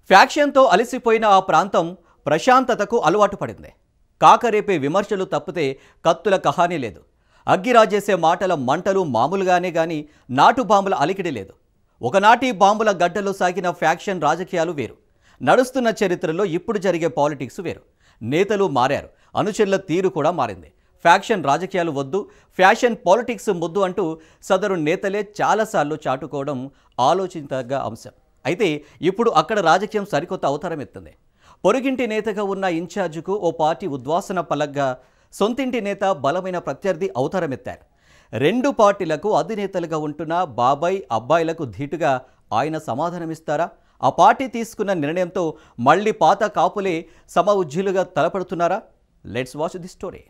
ఫ్యాక్షన్తో అలసిపోయిన ఆ ప్రాంతం ప్రశాంతతకు అలవాటు పడింది. కాకరేపే విమర్శలు తప్పితే కత్తుల కహానీ లేదు. అగ్గిరాజేసే మాటల మంటలు మామూలుగానే గాని నాటు బాంబుల అలికిడి లేదు. ఒకనాటి బాంబుల గడ్డలో సాగిన ఫ్యాక్షన్ రాజకీయాలు వేరు. నడుస్తున్న చరిత్రలో ఇప్పుడు జరిగే పాలిటిక్స్ వేరు. నేతలు మారారు, అనుచరుల తీరు కూడా మారింది. ఫ్యాక్షన్ రాజకీయాలు వద్దు, ఫ్యాషన్ పాలిటిక్స్ ముద్దు అంటూ సదరు నేతలే చాలాసార్లు చాటుకోవడం ఆలోచించదగ్గ అంశం. అయితే ఇప్పుడు అక్కడ రాజకీయం సరికొత్త అవతారం ఎత్తింది. పొరుగింటి నేతగా ఉన్న ఇన్ఛార్జికు ఓ పార్టీ ఉద్వాసన పలగ్గా సొంతింటి నేత బలమైన ప్రత్యర్థి అవతారమెత్తారు. రెండు పార్టీలకు అధినేతలుగా ఉంటున్న బాబాయ్ అబ్బాయిలకు ధీటుగా ఆయన సమాధానమిస్తారా? ఆ పార్టీ తీసుకున్న నిర్ణయంతో మళ్ళీ పాత కాపులే సమ ఉజ్జీలుగా తలపడుతున్నారా? Let's watch the story.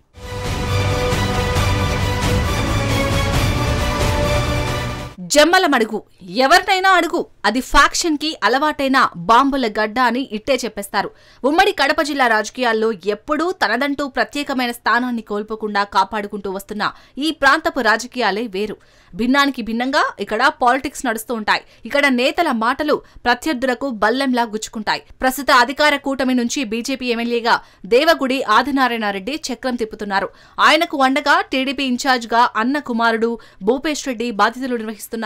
Jammalamadugu ఎవరినైనా అడుగు, అది ఫ్యాక్షన్ కి అలవాటైన బాంబుల గడ్డ అని ఇట్టే చెప్పేస్తారు. ఉమ్మడి కడప జిల్లా రాజకీయాల్లో ఎప్పుడూ తనదంటూ ప్రత్యేకమైన స్థానాన్ని కోల్పోకుండా కాపాడుకుంటూ వస్తున్న ఈ ప్రాంతపు రాజకీయాలే వేరు. భిన్నానికి భిన్నంగా ఇక్కడ పాలిటిక్స్ నడుస్తూ ఉంటాయి. ఇక్కడ నేతల మాటలు ప్రత్యర్థులకు బల్లెంలా గుచ్చుకుంటాయి. ప్రస్తుత అధికార కూటమి నుంచి బీజేపీ ఎమ్మెల్యేగా దేవగుడి ఆదినారాయణరెడ్డి చక్రం తిప్పుతున్నారు. ఆయనకు అండగా టీడీపీ ఇన్ఛార్జిగా అన్న కుమారుడు భూపేష్ రెడ్డి బాధ్యతలు నిర్వహిస్తున్నారు.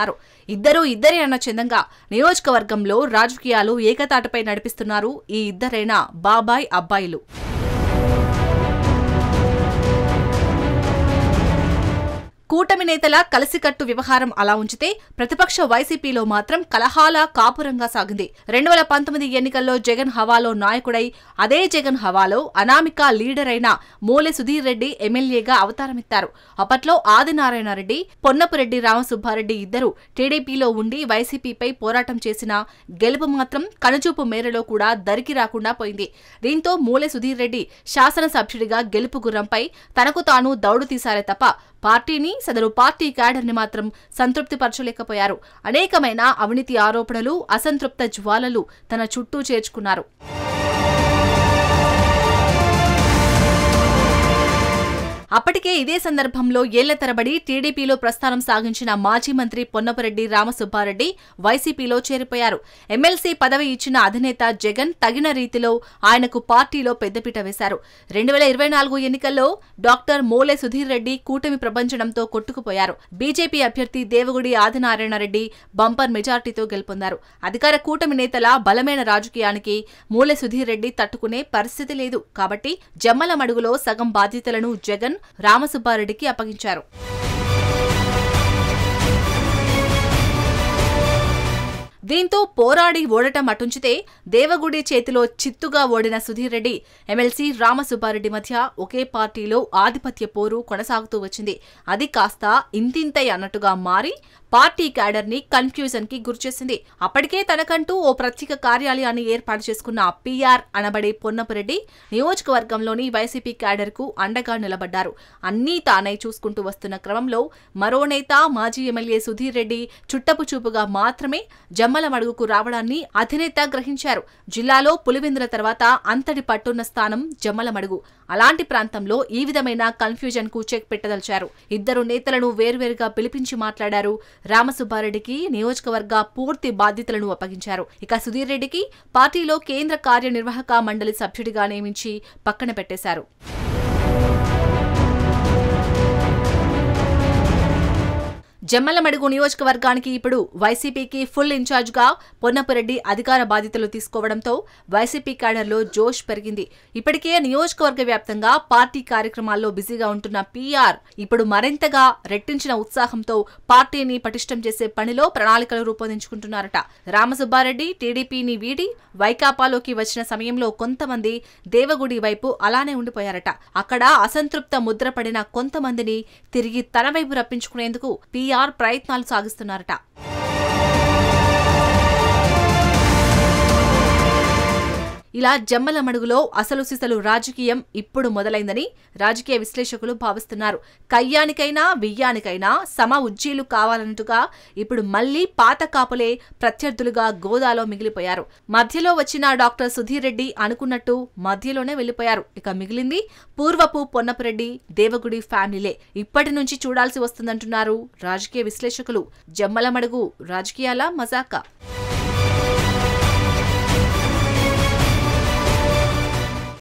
ఇద్దరే అన్న చందంగా నియోజకవర్గంలో రాజకీయాలు ఏకతాటపై నడిపిస్తున్నారు ఈ ఇద్దరైన బాబాయ్ అబ్బాయిలు. కూటమి నేతల కలిసికట్టు వ్యవహారం అలా ఉంచితే ప్రతిపక్ష వైసీపీలో మాత్రం కలహాల కాపురంగా సాగింది. 2019 ఎన్నికల్లో జగన్ హవాలో నాయకుడై అదే జగన్ హవాలో అనామిక లీడర్ అయిన మూలె సుధీర్ రెడ్డి ఎమ్మెల్యేగా అవతారమెత్తారు. అప్పట్లో ఆదినారాయణరెడ్డి, పొన్నపురెడ్డి రామసుబ్బారెడ్డి ఇద్దరు టీడీపీలో ఉండి వైసీపీపై పోరాటం చేసినా గెలుపు మాత్రం కనుచూపు మేరలో కూడా దరికి రాకుండా పోయింది. దీంతో మూలె సుధీర్ రెడ్డి శాసనసభ్యుడిగా గెలుపు గుర్రంపై తనకు తాను దౌడు తీశారే తప్ప పార్టీని, సదరు పార్టీ క్యాడర్ని మాత్రం సంతృప్తిపరచలేకపోయారు. అనేకమైన అవినీతి ఆరోపణలు, అసంతృప్త జ్వాలలు తన చుట్టూ చేర్చుకున్నారు. అప్పటికే ఇదే సందర్భంలో ఏళ్ల తరబడి టీడీపీలో ప్రస్థానం సాగించిన మాజీ మంత్రి పొన్నపురెడ్డి రామసుబ్బారెడ్డి వైసీపీలో చేరిపోయారు. ఎమ్మెల్సీ పదవి ఇచ్చిన అధినేత జగన్ తగిన రీతిలో ఆయనకు పార్టీలో పెద్దపీట వేశారు. 2024 ఎన్నికల్లో డాక్టర్ మూలె సుధీర్ రెడ్డి కూటమి ప్రభంజనంతో కొట్టుకుపోయారు. బీజేపీ అభ్యర్థి దేవగుడి ఆదినారాయణరెడ్డి బంపర్ మెజార్టీతో గెలుపొందారు. అధికార కూటమి నేతల బలమైన రాజకీయానికి మూలె సుధీర్ రెడ్డి తట్టుకునే పరిస్థితి లేదు. కాబట్టి జమ్మల మడుగులో సగం బాధ్యతలను జగన్ రామసుబ్బారెడ్డికి అప్పగించారు. దీంతో పోరాడి ఓడటం అటుంచితే దేవగుడి చేతిలో చిత్తుగా ఓడిన సుధీర్ రెడ్డి, ఎమ్మెల్సీ రామసుబ్బారెడ్డి మధ్య ఒకే పార్టీలో ఆధిపత్య పోరు కొనసాగుతూ వచ్చింది. అది కాస్త ఇంతింతై అన్నట్టుగా మారి పార్టీ క్యాడర్ ని కన్ఫ్యూజన్ కి గురిచేసింది. అప్పటికే తనకంటూ ఓ ప్రత్యేక కార్యాలయాన్ని ఏర్పాటు చేసుకున్న పీఆర్ అనబడే పొన్నపురెడ్డి నియోజకవర్గంలోని వైసీపీ క్యాడర్ కు అండగా నిలబడ్డారు. అన్నీ తానై చూసుకుంటూ వస్తున్న క్రమంలో మరో నేత మాజీ ఎమ్మెల్యే సుధీర్ రెడ్డి చుట్టపు చూపుగా మాత్రమే జమ్మల మడుగుకు రావడాన్ని అధినేత గ్రహించారు. జిల్లాలో పులివెందుల తర్వాత అంతటి పట్టున్న స్థానం జమ్మల మడుగు. అలాంటి ప్రాంతంలో ఈ విధమైన కన్ఫ్యూజన్ కు చెక్ పెట్టదలిచారు. ఇద్దరు నేతలను వేర్వేరుగా పిలిపించి మాట్లాడారు. రామసుబ్బారెడ్డికి నియోజకవర్గ పూర్తి బాధ్యతలను అప్పగించారు. ఇక సుధీర్ రెడ్డికి పార్టీలో కేంద్ర కార్యనిర్వాహక మండలి సభ్యుడిగా నియమించి పక్కన పెట్టేశారు. జమ్మల మడుగు నియోజకవర్గానికి ఇప్పుడు వైసీపీకి ఫుల్ ఇన్ఛార్జిగా పొన్నపురెడ్డి అధికార బాధ్యతలు తీసుకోవడంతో వైసీపీ క్యాడర్లో జోష్ పెరిగింది. ఇప్పటికే నియోజకవర్గ వ్యాప్తంగా పార్టీ కార్యక్రమాల్లో బిజీగా ఉంటున్న పీఆర్ ఇప్పుడు మరింతగా రెట్టించిన ఉత్సాహంతో పార్టీని పటిష్టం చేసే పనిలో ప్రణాళికలు రూపొందించుకుంటున్నారట. రామసుబ్బారెడ్డి టీడీపీని వీడి వైకాపాలోకి వచ్చిన సమయంలో కొంతమంది దేవగుడి వైపు అలానే ఉండిపోయారట. అక్కడ అసంతృప్త ముద్రపడిన కొంతమందిని తిరిగి తన వైపు రప్పించుకునేందుకు పీఆర్ ప్రయత్నాలు సాగిస్తున్నారట. ఇలా జమ్మల మడుగులో అసలు సిసలు రాజకీయం ఇప్పుడు మొదలైందని రాజకీయ విశ్లేషకులు భావిస్తున్నారు. కయ్యానికైనా బియ్యానికైనా సమ ఉజ్జీలు కావాలన్నట్టుగా ఇప్పుడు మళ్లీ పాత కాపులే ప్రత్యర్థులుగా గోదాలో మిగిలిపోయారు. మధ్యలో వచ్చిన డాక్టర్ సుధీర్ రెడ్డి అనుకున్నట్టు మధ్యలోనే వెళ్లిపోయారు. ఇక మిగిలింది పూర్వపు పొన్నపురెడ్డి, దేవగుడి ఫ్యామిలీలే. ఇప్పటి నుంచి చూడాల్సి వస్తుందంటున్నారు రాజకీయ విశ్లేషకులు. జమ్మల మడుగు రాజకీయాల మజాకా.